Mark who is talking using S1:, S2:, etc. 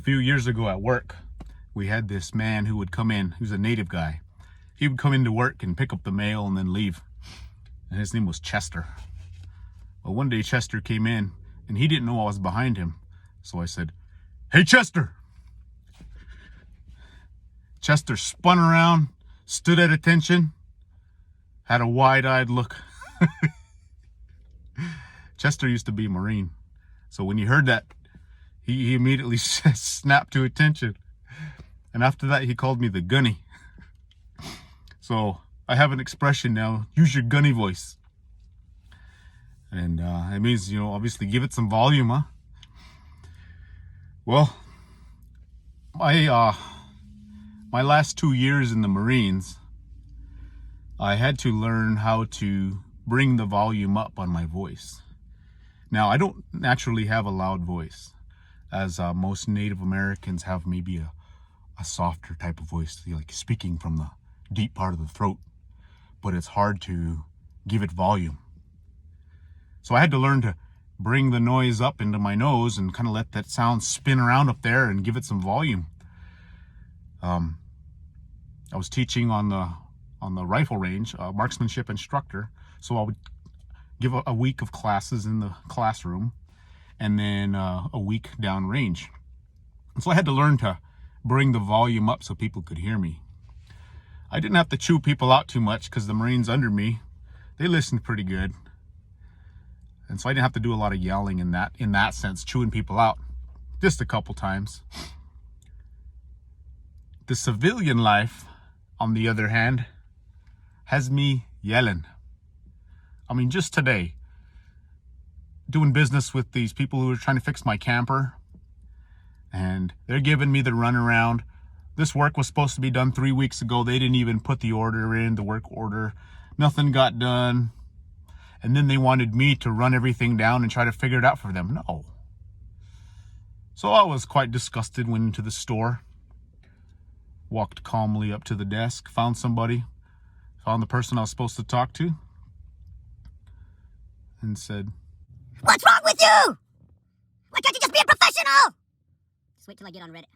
S1: few years ago at work, we had this man who would come in. He was a native guy. He would come into work and pick up the mail and then leave. And his name was Chester. Well, one day Chester came in and he didn't know I was behind him. So I said, "Hey, Chester." Chester spun around, stood at attention, had a wide-eyed look. Chester used to be a Marine. So when he heard that, he immediately snapped to attention. And after that, he called me the gunny. So I have an expression now: use your gunny voice. And it means, you know, obviously give it some volume, huh? Well, my last 2 years in the Marines, I had to learn how to bring the volume up on my voice. Now, I don't naturally have a loud voice, as most Native Americans have maybe a softer type of voice, like speaking from the deep part of the throat, but it's hard to give it volume. So I had to learn to bring the noise up into my nose and kind of let that sound spin around up there and give it some volume. I was teaching on the rifle range, marksmanship instructor, so I would give a week of classes in the classroom and then a week downrange. And so I had to learn to bring the volume up so people could hear me. I didn't have to chew people out too much because the Marines under me, they listened pretty good. And so I didn't have to do a lot of yelling in that sense, chewing people out, just a couple times. The civilian life, on the other hand, has me yelling. I mean, just today, doing business with these people who are trying to fix my camper, and they're giving me the runaround. This work was supposed to be done 3 weeks ago. They didn't even put the order in, the work order. Nothing got done. And then they wanted me to run everything down and try to figure it out for them. No. So I was quite disgusted, went into the store, walked calmly up to the desk, found somebody, found the person I was supposed to talk to, and said,
S2: "What's wrong with you? Why can't you just be a professional?" Just wait till I get on Reddit.